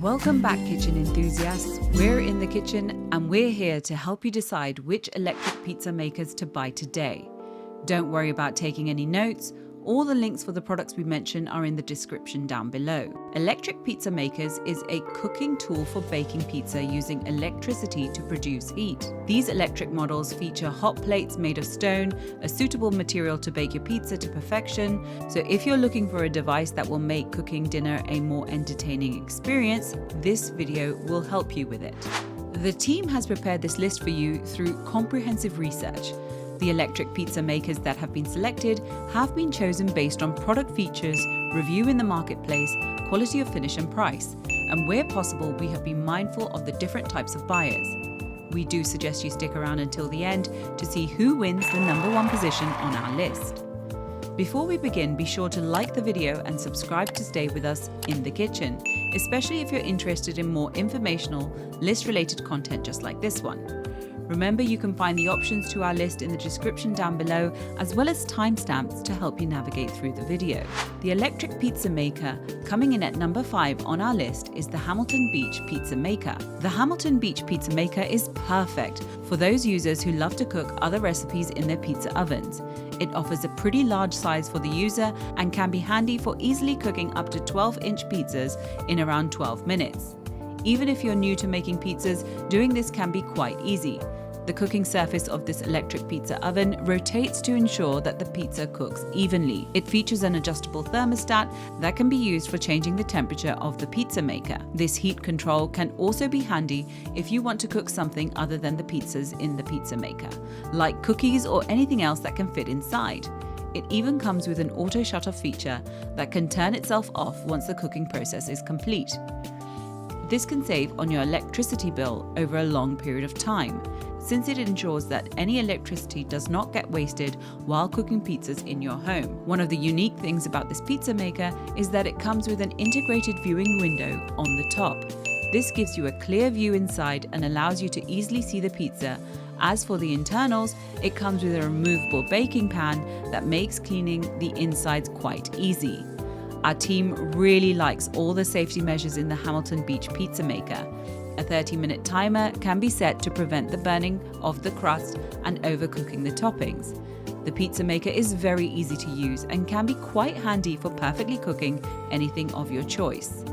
Welcome back, kitchen enthusiasts. We're in the kitchen and we're here to help you decide which electric pizza makers to buy today. Don't worry about taking any notes. All the links for the products we mention are in the description down below. Electric Pizza Makers is a cooking tool for baking pizza using electricity to produce heat. These electric models feature hot plates made of stone, a suitable material to bake your pizza to perfection. So if you're looking for a device that will make cooking dinner a more entertaining experience, this video will help you with it. The team has prepared this list for you through comprehensive research. The electric pizza makers that have been selected have been chosen based on product features, review in the marketplace, quality of finish and price, and where possible we have been mindful of the different types of buyers. We do suggest you stick around until the end to see who wins the #1 position on our list. Before we begin, be sure to like the video and subscribe to stay with us in the kitchen, especially if you're interested in more informational, list-related content just like this one. Remember, you can find the options to our list in the description down below, as well as timestamps to help you navigate through the video. The electric pizza maker coming in at number 5 on our list is the Hamilton Beach Pizza Maker. The Hamilton Beach Pizza Maker is perfect for those users who love to cook other recipes in their pizza ovens. It offers a pretty large size for the user and can be handy for easily cooking up to 12-inch pizzas in around 12 minutes. Even if you're new to making pizzas, doing this can be quite easy. The cooking surface of this electric pizza oven rotates to ensure that the pizza cooks evenly. It features an adjustable thermostat that can be used for changing the temperature of the pizza maker. This heat control can also be handy if you want to cook something other than the pizzas in the pizza maker, like cookies or anything else that can fit inside. It even comes with an auto shut-off feature that can turn itself off once the cooking process is complete. This can save on your electricity bill over a long period of time, since it ensures that any electricity does not get wasted while cooking pizzas in your home. One of the unique things about this pizza maker is that it comes with an integrated viewing window on the top. This gives you a clear view inside and allows you to easily see the pizza. As for the internals, it comes with a removable baking pan that makes cleaning the insides quite easy. Our team really likes all the safety measures in the Hamilton Beach Pizza Maker. A 30-minute timer can be set to prevent the burning of the crust and overcooking the toppings. The pizza maker is very easy to use and can be quite handy for perfectly cooking anything of your choice.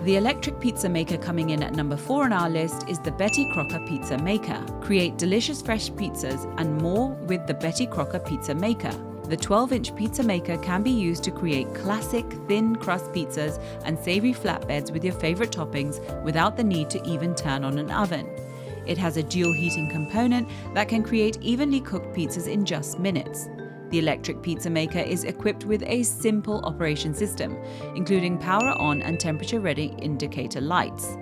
The electric pizza maker coming in at number 4 on our list is the Crocker Pizza Maker. Create delicious fresh pizzas and more with the Crocker Pizza Maker. The 12-inch pizza maker can be used to create classic thin crust pizzas and savory flatbreads with your favorite toppings without the need to even turn on an oven. It has a dual heating component that can create evenly cooked pizzas in just minutes. The electric pizza maker is equipped with a simple operation system, including power on and temperature ready indicator lights.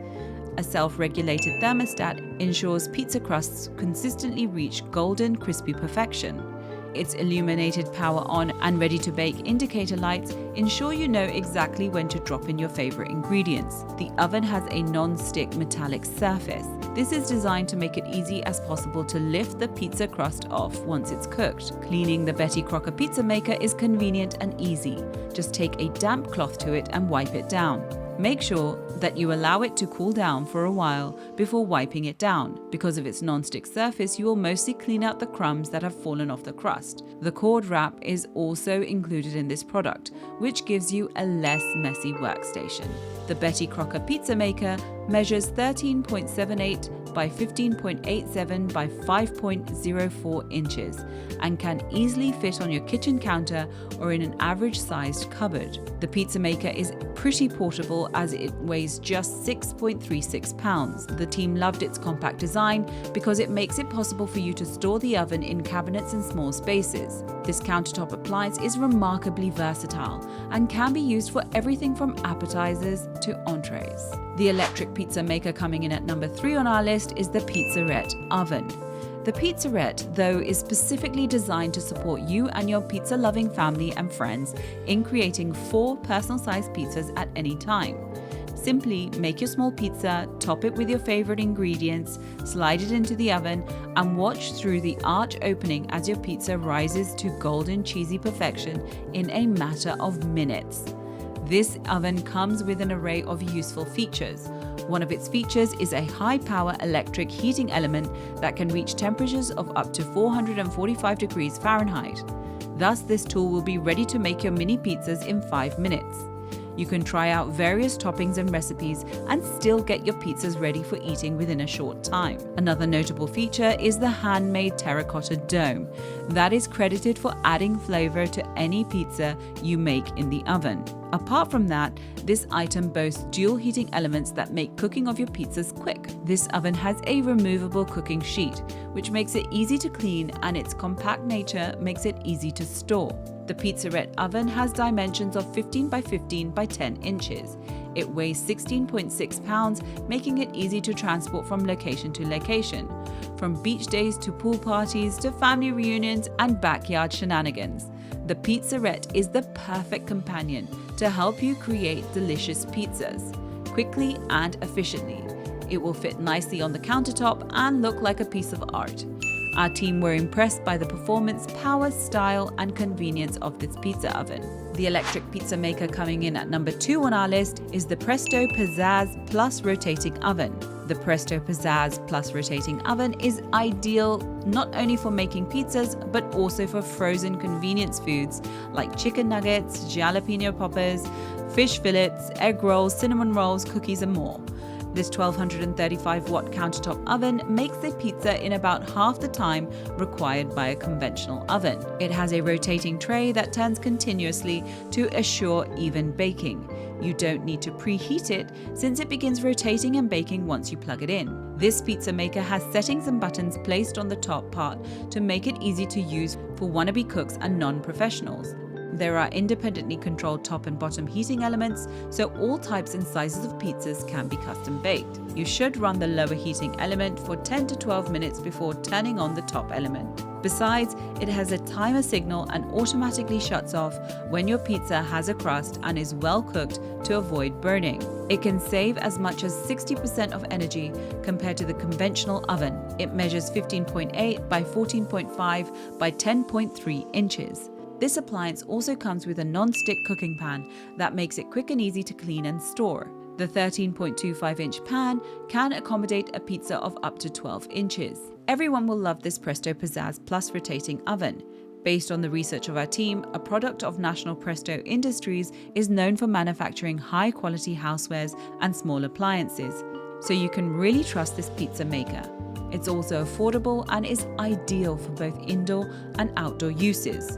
A self-regulated thermostat ensures pizza crusts consistently reach golden crispy perfection. Its illuminated power on and ready to bake indicator lights ensure you know exactly when to drop in your favorite ingredients. The oven has a non-stick metallic surface. This is designed to make it easy as possible to lift the pizza crust off once it's cooked. Cleaning the Crocker Pizza Maker is convenient and easy. Just take a damp cloth to it and wipe it down. Make sure that you allow it to cool down for a while before wiping it down. Because of its non-stick surface, you will mostly clean out the crumbs that have fallen off the crust. The cord wrap is also included in this product, which gives you a less messy workstation. The Crocker Pizza Maker measures 13.78 by 15.87 by 5.04 inches and can easily fit on your kitchen counter or in an average-sized cupboard. The pizza maker is pretty portable as it weighs just 6.36 pounds. The team loved its compact design because it makes it possible for you to store the oven in cabinets and small spaces. This countertop appliance is remarkably versatile and can be used for everything from appetizers to entrees. The electric pizza maker coming in at number 3 on our list is the Pizzarette oven. The Pizzarette, though, is specifically designed to support you and your pizza-loving family and friends in creating 4 personal-sized pizzas at any time. Simply make your small pizza, top it with your favorite ingredients, slide it into the oven, and watch through the arch opening as your pizza rises to golden cheesy perfection in a matter of minutes. This oven comes with an array of useful features. One of its features is a high-power electric heating element that can reach temperatures of up to 445 degrees Fahrenheit. Thus, this tool will be ready to make your mini pizzas in 5 minutes. You can try out various toppings and recipes and still get your pizzas ready for eating within a short time. Another notable feature is the handmade terracotta dome that is credited for adding flavor to any pizza you make in the oven. Apart from that, this item boasts dual heating elements that make cooking of your pizzas quick. This oven has a removable cooking sheet, which makes it easy to clean, and its compact nature makes it easy to store. The Pizzarette oven has dimensions of 15 by 15 by 10 inches. It weighs 16.6 pounds, making it easy to transport from location to location, from beach days to pool parties to family reunions and backyard shenanigans. The Pizzarette is the perfect companion to help you create delicious pizzas quickly and efficiently. It will fit nicely on the countertop and look like a piece of art. Our team were impressed by the performance, power, style, and convenience of this pizza oven. The electric pizza maker coming in at number 2 on our list is the Presto Pizzazz Plus Rotating Oven. The Presto Pizzazz Plus Rotating Oven is ideal not only for making pizzas, but also for frozen convenience foods like chicken nuggets, jalapeno poppers, fish fillets, egg rolls, cinnamon rolls, cookies, and more. This 1235-watt countertop oven makes a pizza in about half the time required by a conventional oven. It has a rotating tray that turns continuously to assure even baking. You don't need to preheat it since it begins rotating and baking once you plug it in. This pizza maker has settings and buttons placed on the top part to make it easy to use for wannabe cooks and non-professionals. There are independently controlled top and bottom heating elements, so all types and sizes of pizzas can be custom baked. You should run the lower heating element for 10 to 12 minutes before turning on the top element. Besides, it has a timer signal and automatically shuts off when your pizza has a crust and is well cooked to avoid burning. It can save as much as 60% of energy compared to the conventional oven. It measures 15.8 by 14.5 by 10.3 inches. This appliance also comes with a non-stick cooking pan that makes it quick and easy to clean and store. The 13.25-inch pan can accommodate a pizza of up to 12 inches. Everyone will love this Presto Pizzazz Plus rotating oven. Based on the research of our team, a product of National Presto Industries is known for manufacturing high-quality housewares and small appliances, so you can really trust this pizza maker. It's also affordable and is ideal for both indoor and outdoor uses.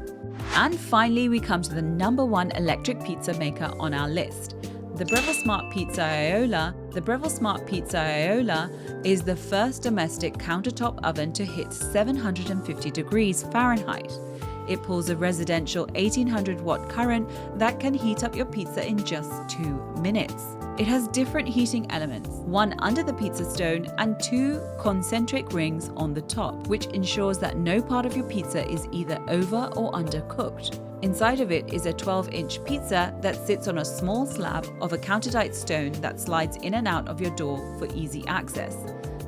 And finally, we come to the number 1 electric pizza maker on our list, the Breville Smart Pizzaiolo. The Breville Smart Pizzaiolo is the first domestic countertop oven to hit 750 degrees Fahrenheit. It pulls a residential 1800-watt current that can heat up your pizza in just 2 minutes. It has different heating elements, one under the pizza stone and 2 concentric rings on the top, which ensures that no part of your pizza is either over or undercooked. Inside of it is a 12-inch pizza that sits on a small slab of a countertite stone that slides in and out of your door for easy access.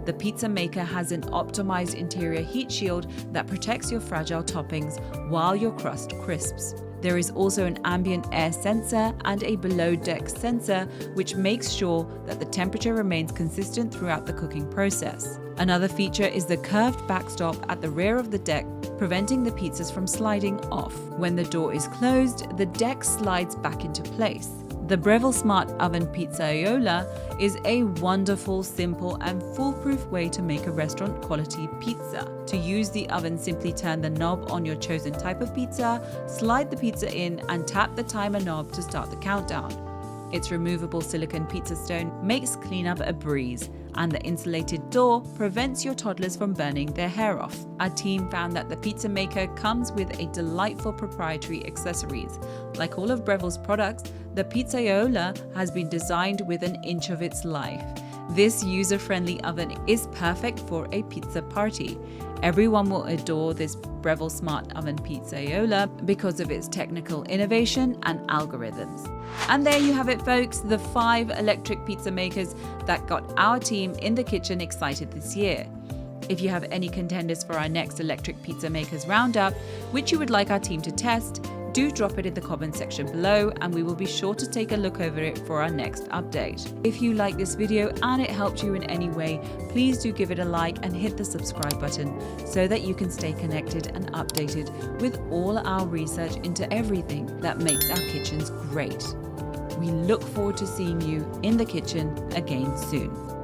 The pizza maker has an optimized interior heat shield that protects your fragile toppings while your crust crisps. There is also an ambient air sensor and a below-deck sensor, which makes sure that the temperature remains consistent throughout the cooking process. Another feature is the curved backstop at the rear of the deck, preventing the pizzas from sliding off. When the door is closed, the deck slides back into place. The Breville Smart Oven Pizzaiolo is a wonderful, simple, and foolproof way to make a restaurant-quality pizza. To use the oven, simply turn the knob on your chosen type of pizza, slide the pizza in, and tap the timer knob to start the countdown. Its removable silicone pizza stone makes cleanup a breeze, and the insulated door prevents your toddlers from burning their hair off. Our team found that the pizza maker comes with a delightful proprietary accessories. Like all of Breville's products, the Pizzaiolo has been designed with an inch of its life. This user-friendly oven is perfect for a pizza party. Everyone will adore this Breville Smart Oven Pizzaiolo because of its technical innovation and algorithms. And there you have it, folks, the 5 electric pizza makers that got our team in the kitchen excited this year. If you have any contenders for our next electric pizza makers roundup, which you would like our team to test, Do drop it in the comment section below and we will be sure to take a look over it for our next update. If you like this video and it helped you in any way, please do give it a like and hit the subscribe button so that you can stay connected and updated with all our research into everything that makes our kitchens great. We look forward to seeing you in the kitchen again soon.